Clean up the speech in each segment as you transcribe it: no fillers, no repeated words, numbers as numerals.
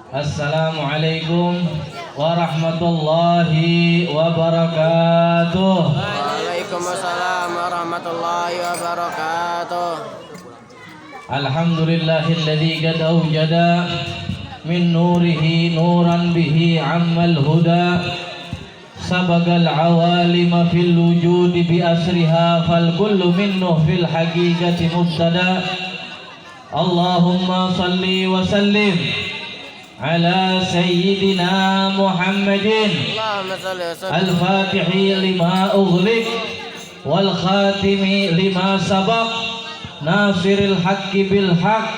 Assalamualaikum warahmatullahi wabarakatuh. Waalaikumsalam warahmatullahi wabarakatuh. Alhamdulillahilladzi qad awjada min nurihi nuran bihi ammal huda sabagal awalima fil wujudi bi asriha fal kullu minhu fil haqiqati mubtada. Allahumma salli wa sallim ala sayyidina Muhammadin al-fatihi lima ughliq wal khatimi lima sabaq nasiril haqqi bil haqq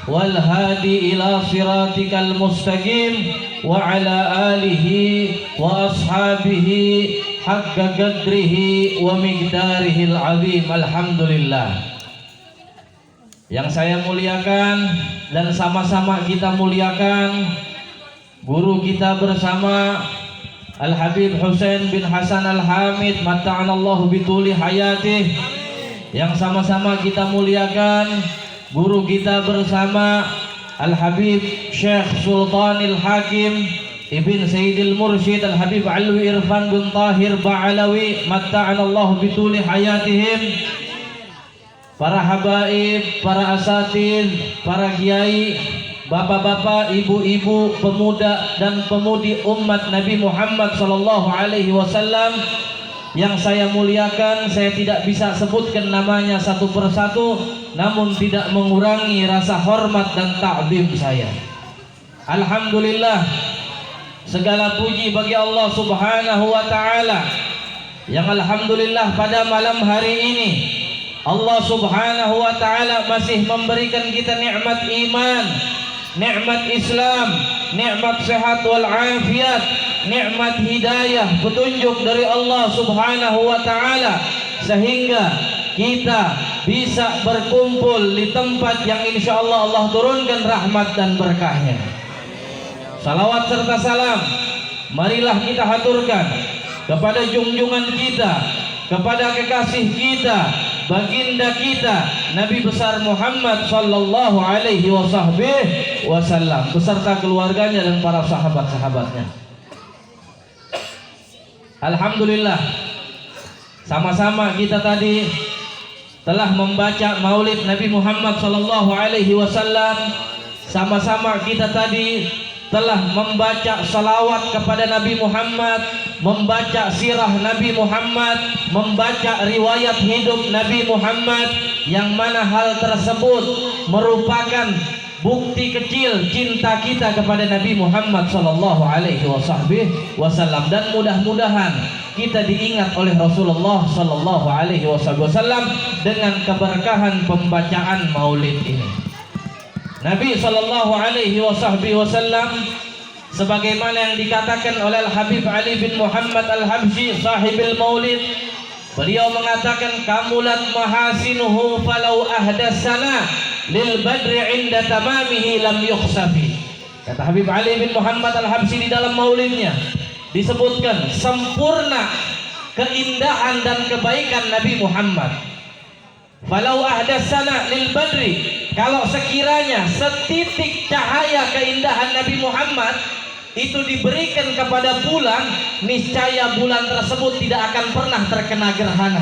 wal hadi ila siratikal mustaqim wa ala alihi wa ashabihi haqqa qadrihi wa miqdarihil azim. Alhamdulillah. Yang saya muliakan dan sama-sama kita muliakan guru kita bersama Al-Habib Husain bin Hasan Al-Hamid matta'anallahu bituli hayatih. Yang sama-sama kita muliakan guru kita bersama Al-Habib Syekh Sultanil Hakim Ibn Sayyidil Mursyid Al-Habib Alwi Irfan bin Tahir Ba'alawi matta'anallahu bituli hayatihim. Para habaib, para asatid, para kiai, bapak-bapak, ibu-ibu, pemuda dan pemudi umat Nabi Muhammad sallallahu alaihi wasallam yang saya muliakan, saya tidak bisa sebutkan namanya satu persatu, namun tidak mengurangi rasa hormat dan ta'zim saya. Alhamdulillah, segala puji bagi Allah Subhanahu wa taala yang alhamdulillah pada malam hari ini Allah Subhanahu wa taala masih memberikan kita nikmat iman, nikmat Islam, nikmat sehat wal afiat, nikmat hidayah, petunjuk dari Allah Subhanahu wa taala sehingga kita bisa berkumpul di tempat yang insyaallah Allah turunkan rahmat dan berkahnya. Salawat serta salam marilah kita haturkan kepada junjungan kita, kepada kekasih kita, baginda kita Nabi besar Muhammad sallallahu alaihi wasallam beserta keluarganya dan para sahabat-sahabatnya. Alhamdulillah, sama-sama kita tadi telah membaca maulid Nabi Muhammad sallallahu alaihi wasallam. Sama-sama kita tadi telah membaca salawat kepada Nabi Muhammad, membaca sirah Nabi Muhammad, membaca riwayat hidup Nabi Muhammad, yang mana hal tersebut merupakan bukti kecil cinta kita kepada Nabi Muhammad sallallahu alaihi wasallam, dan mudah-mudahan kita diingat oleh Rasulullah sallallahu alaihi wasallam dengan keberkahan pembacaan maulid ini. Nabi sallallahu alaihi wasallam sebagaimana yang dikatakan oleh Al-Habib Ali bin Muhammad Al-Habsyi sahibil maulid, beliau mengatakan kamulat mahasinuhu falau ahdatsana lil badri inda tamamihi lam yukhsafi. Kata Habib Ali bin Muhammad Al-Habsyi di dalam maulidnya disebutkan sempurna keindahan dan kebaikan Nabi Muhammad. Falau ahdatsana lil badri, kalau sekiranya setitik cahaya keindahan Nabi Muhammad itu diberikan kepada bulan, niscaya bulan tersebut tidak akan pernah terkena gerhana.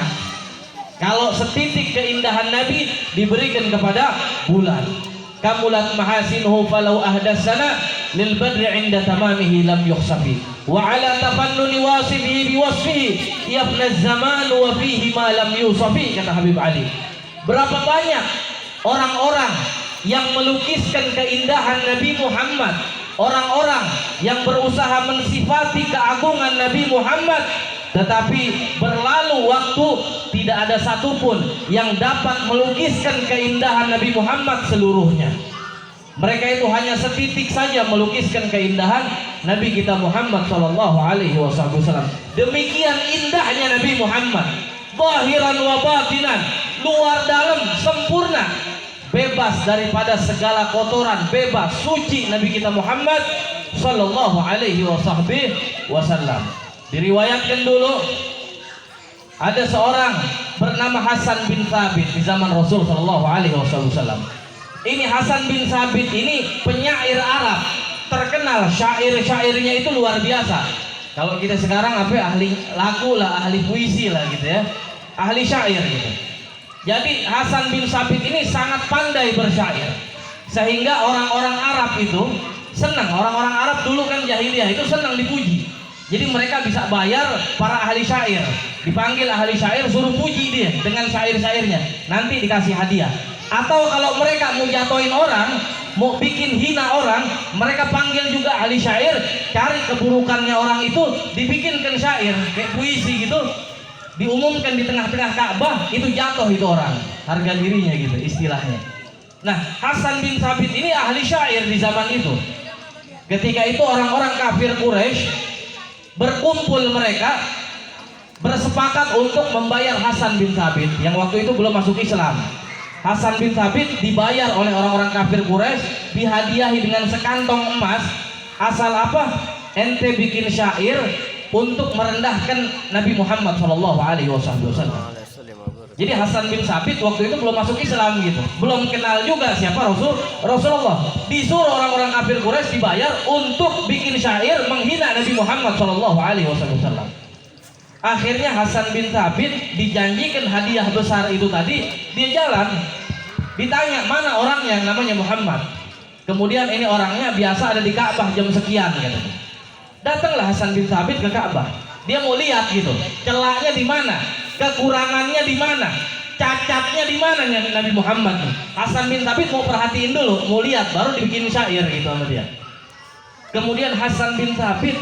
Kalau setitik keindahan Nabi diberikan kepada bulan. Kamulat mahasinuhu falau ahdatsana lil badri inda tamamihi lam yukhsafi wa ala tafannuni wasifihi biwasfihi yafna az-zaman wa fihi ma lam yusafi. Kata Habib Ali, berapa banyak orang-orang yang melukiskan keindahan Nabi Muhammad, orang-orang yang berusaha mensifati keagungan Nabi Muhammad, tetapi berlalu waktu tidak ada satupun yang dapat melukiskan keindahan Nabi Muhammad seluruhnya. Mereka itu hanya setitik saja melukiskan keindahan Nabi kita Muhammad sallallahu alaihi wasallam. Demikian indahnya Nabi Muhammad, zahiran wa batinan, luar dalam sempurna, bebas daripada segala kotoran, bebas suci Nabi kita Muhammad sallallahu alaihi wasallam. Diriwayatkan dulu ada seorang bernama Hasan bin Thabit di zaman Rasul sallallahu alaihi wasallam. Ini Hasan bin Thabit ini penyair Arab terkenal terkenal, syair-syairnya itu luar biasa. Kalau kita sekarang ahli lagu lah, ahli puisi lah gitu ya, ahli syair gitu. Jadi Hasan bin Sabit ini sangat pandai bersyair, sehingga orang-orang Arab itu senang. Orang-orang Arab dulu kan jahiliyah itu senang dipuji. Jadi mereka bisa bayar para ahli syair, dipanggil ahli syair, suruh puji dia dengan syair-syairnya, nanti dikasih hadiah. Atau kalau mereka mau jatuhin orang, mau bikin hina orang, mereka panggil juga ahli syair, cari keburukannya orang itu, dibikinkan syair kayak puisi gitu, diumumkan di tengah-tengah Ka'bah, itu jatuh itu orang, harga dirinya gitu istilahnya. Nah, Hasan bin Sabit ini ahli syair di zaman itu. Ketika itu orang-orang kafir Quraisy berkumpul, mereka bersepakat untuk membayar Hasan bin Sabit yang waktu itu belum masuk Islam. Hasan bin Sabit dibayar oleh orang-orang kafir Quraisy, dihadiahi dengan sekantong emas. Asal apa? Ente bikin syair untuk merendahkan Nabi Muhammad SAW. Jadi Hasan bin Sabit waktu itu belum masuk Islam gitu, belum kenal juga siapa Rasulullah. Disuruh orang-orang kafir Quraisy dibayar untuk bikin syair menghina Nabi Muhammad SAW. Akhirnya Hasan bin Sabit dijanjikan hadiah besar itu tadi, dia jalan, ditanya mana orangnya, namanya Muhammad. Kemudian ini orangnya biasa ada di Ka'bah jam sekian gitu. Datanglah Hasan bin Sabit ke Ka'bah, dia mau lihat gitu, celahnya di mana, kekurangannya di mana, cacatnya di mana Nabi Muhammad. Hasan bin Sabit mau perhatiin dulu, mau lihat, baru dibikin syair gitu sama dia. Kemudian Hasan bin Sabit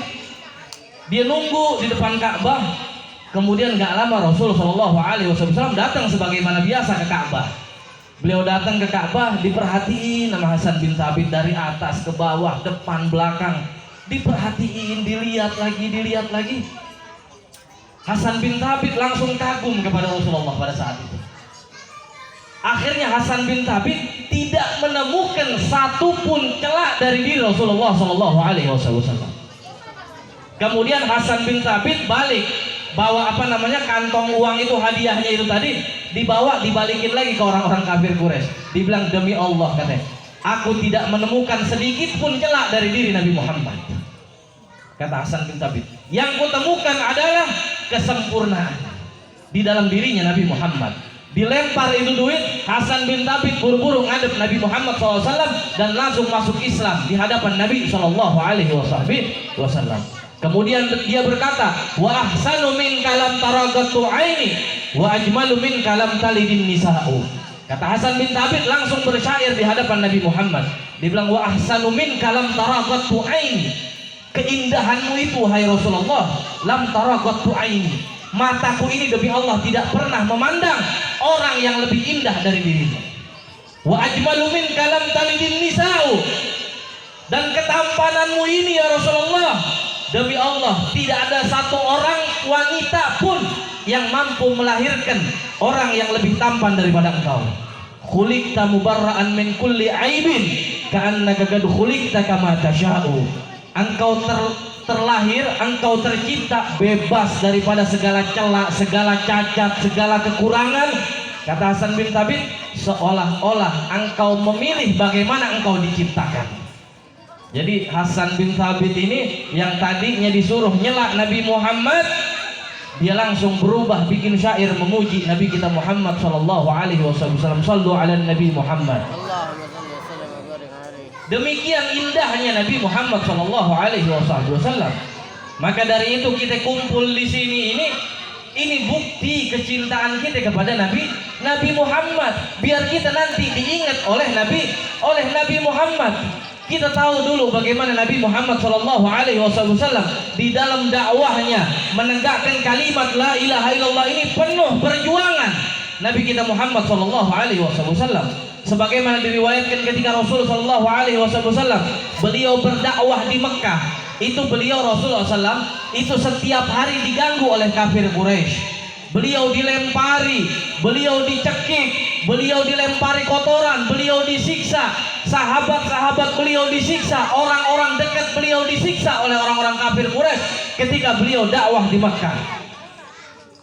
dia nunggu di depan Ka'bah. Kemudian gak lama Rasulullah SAW datang sebagaimana biasa ke Ka'bah. Beliau datang ke Ka'bah, diperhatiin sama Hasan bin Sabit dari atas ke bawah, depan belakang, diperhatiin, dilihat lagi. Hasan bin Sabit langsung kagum kepada Rasulullah pada saat itu. Akhirnya Hasan bin Sabit tidak menemukan satupun celah dari diri Rasulullah SAW. Kemudian Hasan bin Sabit balik, bawa kantong uang itu, hadiahnya itu tadi, dibawa, dibalikin lagi ke orang-orang kafir Quraisy. Dibilang, demi Allah katanya, aku tidak menemukan sedikit pun celah dari diri Nabi Muhammad. Kata Hasan bin Sabit, yang kutemukan adalah kesempurnaan di dalam dirinya Nabi Muhammad. Dilempar itu duit, Hasan bin Sabit buru-buru ngadep Nabi Muhammad SAW dan langsung masuk Islam di hadapan Nabi SAW. Kemudian dia berkata, wa ahsanu min kalam taragatu aini wa ajmalu min kalam talidin nisa'u. Kata Hasan bin Sabit langsung bersyair di hadapan Nabi Muhammad. Dia bilang, wa ahsanu min kalam taragatu aini. Keindahanmu itu hai Rasulullah, lam taragatu aini. Mataku ini demi Allah tidak pernah memandang orang yang lebih indah dari dirimu. Wa ajmalu min kalam talidin nisa'u. Dan ketampananmu ini ya Rasulullah, demi Allah tidak ada satu orang wanita pun yang mampu melahirkan orang yang lebih tampan daripada engkau. Khuliqta mubarra'an min kulli aibin ka'annaka qad khuliqta kama tasya'u. Engkau terlahir, engkau tercipta bebas daripada segala celah, segala cacat, segala kekurangan. Kata Hasan bin Sabit, seolah-olah engkau memilih bagaimana engkau diciptakan. Jadi Hasan bin Sabit ini yang tadinya disuruh nyela Nabi Muhammad, dia langsung berubah bikin syair memuji Nabi kita Muhammad SAW. Sallu ala Nabi Muhammad. Demikian indahnya Nabi Muhammad SAW. Maka dari itu kita kumpul di sini ini bukti kecintaan kita kepada Nabi Muhammad. Biar kita nanti diingat oleh Nabi Muhammad. Kita tahu dulu bagaimana Nabi Muhammad SAW di dalam dakwahnya menegakkan kalimat la ilaha illallah ini penuh perjuangan. Nabi kita Muhammad SAW, sebagaimana diriwayatkan ketika Rasulullah SAW beliau berdakwah di Mekah, itu beliau Rasulullah SAW itu setiap hari diganggu oleh kafir Quraisy. Beliau dilempari, beliau dicekik, beliau dilempari kotoran, beliau disiksa, sahabat-sahabat beliau disiksa, orang-orang dekat beliau disiksa oleh orang-orang kafir Quraisy ketika beliau dakwah di Mekah.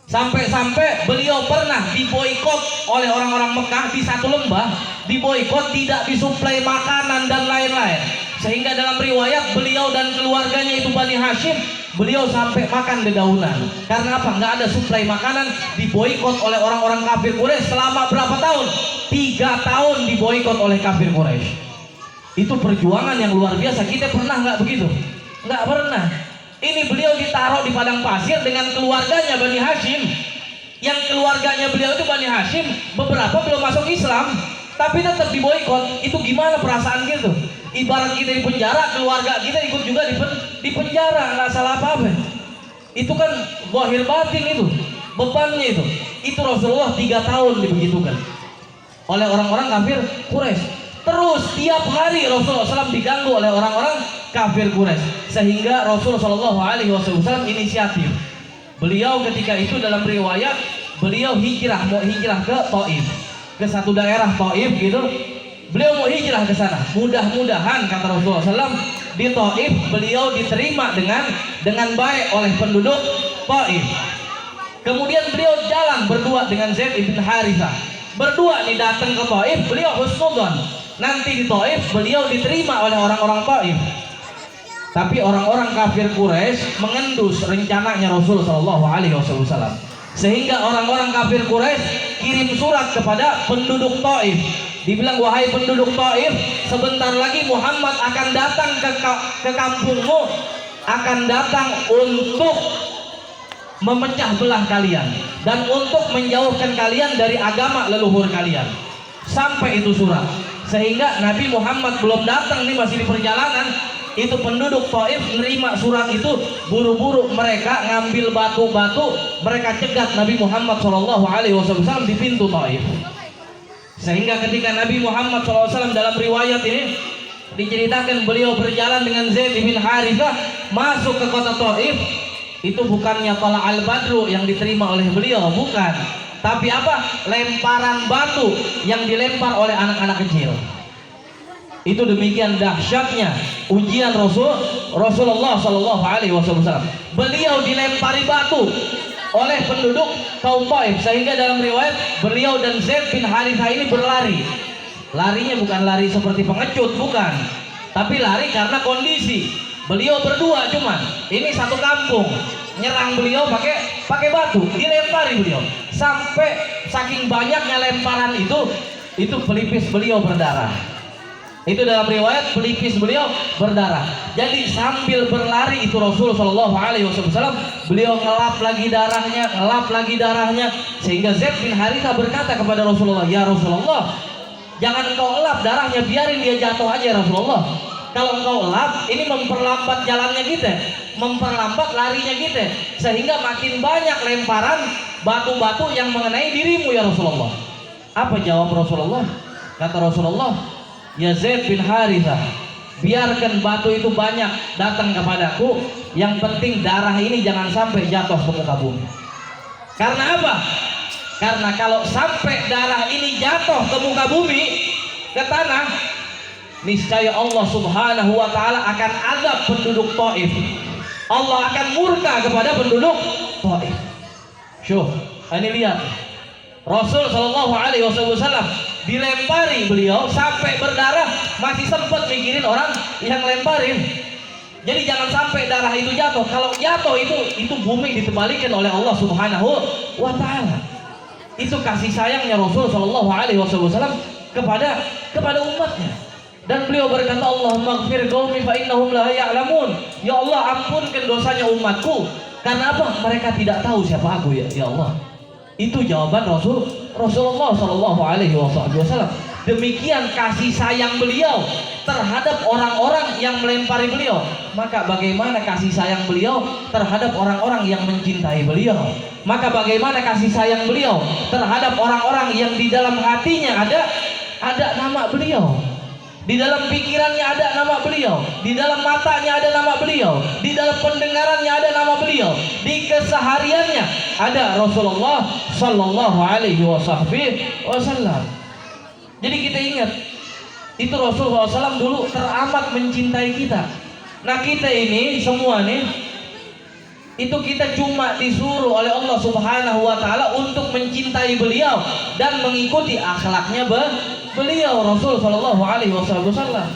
Sampai-sampai beliau pernah diboikot oleh orang-orang Mekah di satu lembah, diboikot, tidak disuplai makanan dan lain-lain. Sehingga dalam riwayat beliau keluarganya itu Bani Hashim, beliau sampai makan dedaunan. Karena apa? Nggak ada suplai makanan, diboikot oleh orang-orang kafir Quraisy selama berapa tahun? 3 tahun diboikot oleh kafir Quraisy. Itu perjuangan yang luar biasa. Kita pernah nggak begitu? Nggak pernah. Ini beliau ditaruh di padang pasir dengan keluarganya Bani Hashim. Yang keluarganya beliau itu Bani Hashim, beberapa belum masuk Islam, tapi tetap diboikot. Itu gimana perasaan gitu? Ibarat kita di penjara, keluarga kita ikut juga di penjara, nggak salah apa-apa. Itu kan zahir batin itu, bebannya itu. Itu Rasulullah 3 tahun dibegitukan oleh orang-orang kafir Quraisy. Terus tiap hari Rasulullah SAW diganggu oleh orang-orang kafir Quraisy, sehingga Rasulullah SAW inisiatif. Beliau ketika itu dalam riwayat beliau mau hijrah ke Taif, ke satu daerah Taif gitu. Beliau mau hijrah ke sana. Mudah-mudahan kata Rasulullah SAW di Taif beliau diterima dengan baik oleh penduduk Taif. Kemudian beliau jalan berdua dengan Zaid bin Harithah. Berdua nih datang ke Taif, beliau husnudzon. Nanti di Taif beliau diterima oleh orang-orang Taif. Tapi orang-orang kafir Quraisy mengendus rencananya Rasul Shallallahu Alaihi Wasallam, sehingga orang-orang kafir Quraisy kirim surat kepada penduduk Taif. Dibilang, wahai penduduk Taif, sebentar lagi Muhammad akan datang ke kampungmu, akan datang untuk memecah belah kalian dan untuk menjauhkan kalian dari agama leluhur kalian. Sampai itu surat, sehingga Nabi Muhammad belum datang nih, masih di perjalanan. Itu penduduk Taif menerima surat itu, buru-buru mereka ngambil batu-batu, mereka cegat Nabi Muhammad SAW di pintu Taif. Sehingga ketika Nabi Muhammad SAW dalam riwayat ini diceritakan beliau berjalan dengan Zaid bin Harithah masuk ke kota Taif. Itu bukannya Tala al-Badru yang diterima oleh beliau, bukan. Tapi apa? Lemparan batu yang dilempar oleh anak-anak kecil. Itu demikian dahsyatnya ujian Rasulullah Sallallahu Alaihi Wasallam. Beliau dilempari batu oleh penduduk kaum Taif, sehingga dalam riwayat beliau dan Zaid bin Harithah ini berlari. Larinya bukan lari seperti pengecut, bukan, tapi lari karena kondisi. Beliau berdua cuman, ini satu kampung nyerang beliau pakai batu, dilempari beliau sampai saking banyaknya lemparan itu pelipis beliau berdarah. Itu dalam riwayat pelipis beliau berdarah. Jadi sambil berlari itu Rasul Shallallahu Alaihi Wasallam beliau ngelap lagi darahnya, sehingga Zaid bin Harithah berkata kepada Rasulullah, ya Rasulullah, jangan engkau elap darahnya, biarin dia jatuh aja Rasulullah. Kalau engkau elap, ini memperlambat jalannya kita, memperlambat larinya kita, sehingga makin banyak lemparan batu-batu yang mengenai dirimu ya Rasulullah. Apa jawab Rasulullah? Kata Rasulullah, ya Zaid bin Harithah, biarkan batu itu banyak datang kepadaku, yang penting darah ini jangan sampai jatuh ke muka bumi. Karena apa? Karena kalau sampai darah ini jatuh ke muka bumi, ke tanah, niscaya Allah Subhanahu wa Ta'ala akan azab penduduk Taif. Allah akan murka kepada penduduk Taif. Syuh, ini lihat Rasul Shallallahu Alaihi Wasallam dilempari beliau sampai berdarah, masih sempat mikirin orang yang lemparin. Jadi jangan sampai darah itu jatuh. Kalau jatuh itu bumi ditebalikan oleh Allah Subhanahu wa Ta'ala. Itu kasih sayangnya Rasul Shallallahu Alaihi Wasallam kepada umatnya. Dan beliau berkata, Allahumma ighfir qaumi fa innahum la ya'lamun. Ya Allah, ampunkan dosanya umatku, karena apa? Mereka tidak tahu siapa aku ya Allah. Itu jawaban Rasulullah Shallallahu Alaihi Wasallam. Demikian kasih sayang beliau terhadap orang-orang yang melempari beliau. Maka bagaimana kasih sayang beliau terhadap orang-orang yang mencintai beliau? Maka bagaimana kasih sayang beliau terhadap orang-orang yang di dalam hatinya ada nama beliau, di dalam pikirannya ada nama beliau, di dalam matanya ada nama beliau, di dalam pendengarannya ada nama beliau, di kesehariannya ada Rasulullah Sallallahu Alaihi Wasallam. Jadi kita ingat, itu Rasulullah SAW dulu teramat mencintai kita. Nah kita ini semua nih, itu kita cuma disuruh oleh Allah Subhanahu wa Ta'ala untuk mencintai beliau dan mengikuti akhlaknya beliau Rasul Sallallahu Alaihi Wasallam.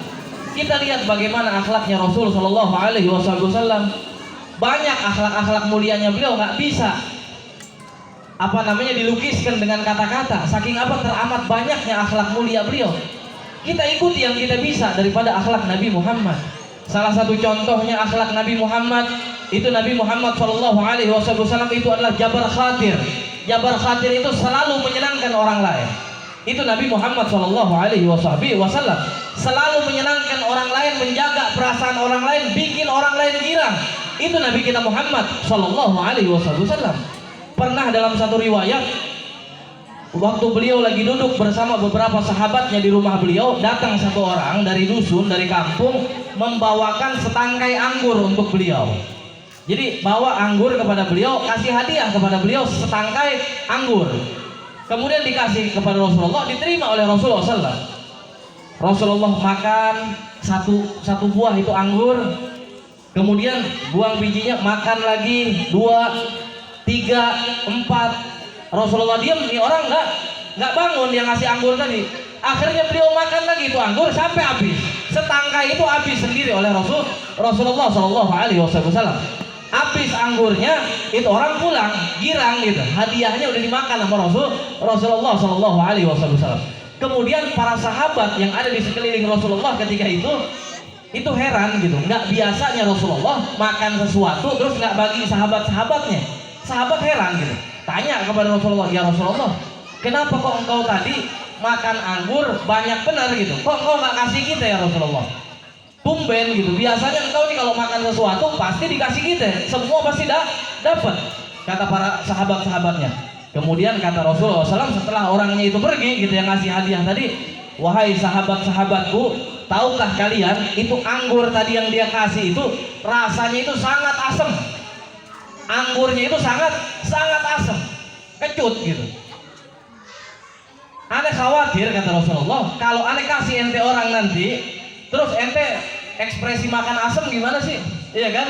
Kita lihat bagaimana akhlaknya Rasul Shallallahu Alaihi Wasallam. Banyak akhlak-akhlak mulianya beliau nggak bisa dilukiskan dengan kata-kata. Saking teramat banyaknya akhlak mulia beliau. Kita ikuti yang kita bisa daripada akhlak Nabi Muhammad. Salah satu contohnya akhlak Nabi Muhammad itu Nabi Muhammad Shallallahu Alaihi Wasallam itu adalah jabar khatir. Jabar khatir itu selalu menyenangkan orang lain. Itu Nabi Muhammad Shallallahu Alaihi Wasallam selalu menyenangkan orang lain, menjaga perasaan orang lain, bikin orang lain girang. Itu Nabi kita Muhammad Shallallahu Alaihi Wasallam. Pernah dalam satu riwayat, waktu beliau lagi duduk bersama beberapa sahabatnya di rumah beliau, datang satu orang dari dusun, dari kampung, membawakan setangkai anggur untuk beliau. Jadi bawa anggur kepada beliau, kasih hadiah kepada beliau setangkai anggur. Kemudian dikasih kepada Rasulullah, diterima oleh Rasulullah SAW. Rasulullah makan satu buah itu anggur, kemudian buang bijinya, makan lagi 2, 3, 4. Rasulullah diam, nih orang nggak bangun yang ngasih anggur tadi. Akhirnya beliau makan lagi itu anggur sampai habis. Setangkai itu habis sendiri oleh Rasulullah Shallallahu Alaihi Wasallam. Habis anggurnya, itu orang pulang girang gitu. Hadiahnya udah dimakan sama Rasulullah Shallallahu Alaihi Wasallam. Kemudian para sahabat yang ada di sekeliling Rasulullah ketika itu heran gitu. Nggak biasanya Rasulullah makan sesuatu terus nggak bagi sahabat-sahabatnya. Sahabat heran gitu. Tanya kepada Rasulullah, ya Rasulullah, kenapa kok engkau tadi makan anggur banyak benar gitu? Kok engkau nggak kasih kita ya Rasulullah? Tumben gitu. Biasanya engkau nih kalau makan sesuatu pasti dikasih kita, semua pasti dapat. Kata para sahabat-sahabatnya. Kemudian kata Rasulullah SAW setelah orangnya itu pergi gitu yang ngasih hadiah tadi, wahai sahabat-sahabatku, tahukah kalian itu anggur tadi yang dia kasih itu rasanya itu sangat asam. Anggurnya itu sangat asam, kecut gitu. Ane khawatir kata Rasulullah, kalau ane kasih ente orang nanti, terus ente ekspresi makan asam gimana sih? Iya kan?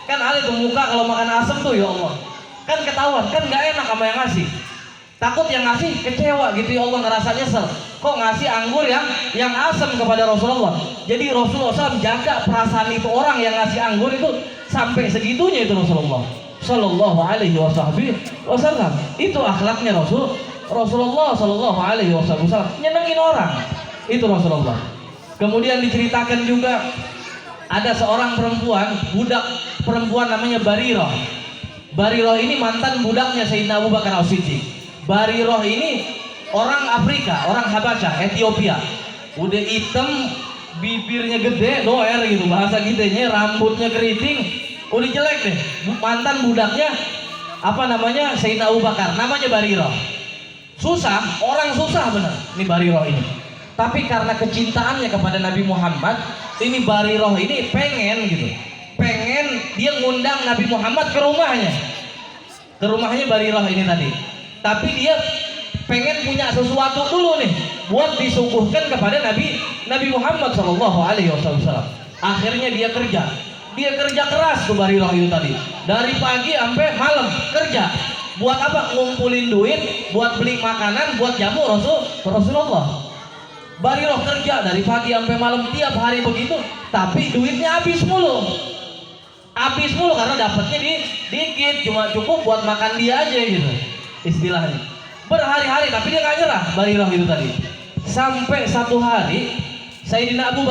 Kan ane tuh muka kalau makan asam tuh ya Allah, kan ketahuan, kan nggak enak sama yang ngasih. Takut yang ngasih kecewa gitu ya Allah, ngerasa nyesel. Kok ngasih anggur yang asam kepada Rasulullah? Jadi Rasulullah SAW jaga perasaan itu orang yang ngasih anggur itu sampai segitunya itu Rasulullah Sallallahu Alaihi Wasallam. Itu akhlaknya Rasulullah Sallallahu Alaihi Wasallam, nyenengin orang. Itu Rasulullah. Kemudian diceritakan juga ada seorang budak perempuan namanya Barirah. Barirah ini mantan budaknya Sayyidina Abu Bakar As-Siddiq. Barirah ini orang Afrika, orang Habasyah, Ethiopia. Udah hitam, bibirnya gede, doer gitu bahasa kitanya, rambutnya keriting. Udah jelek deh. Mantan budaknya Sayyidina Abu Bakar, namanya Barirah. Susah, orang susah benar ini Barirah ini. Tapi karena kecintaannya kepada Nabi Muhammad, ini Barirah ini pengen dia ngundang Nabi Muhammad ke rumahnya Barirah ini tadi. Tapi dia pengen punya sesuatu dulu nih buat disuguhkan kepada Nabi Muhammad Shallallahu Alaihi Wasallam. Akhirnya dia kerja keras tuh Barirah itu tadi, dari pagi sampai malam kerja. Buat apa? Ngumpulin duit buat beli makanan, buat jamu Rasulullah. Barirah kerja dari pagi sampai malam tiap hari begitu, tapi duitnya habis mulu karena dapatnya dikit, cuma cukup buat makan dia aja gitu istilahnya. Berhari-hari tapi dia nggak nyerah Barirah itu tadi. Sampai satu hari Sayyidina Abu Bakar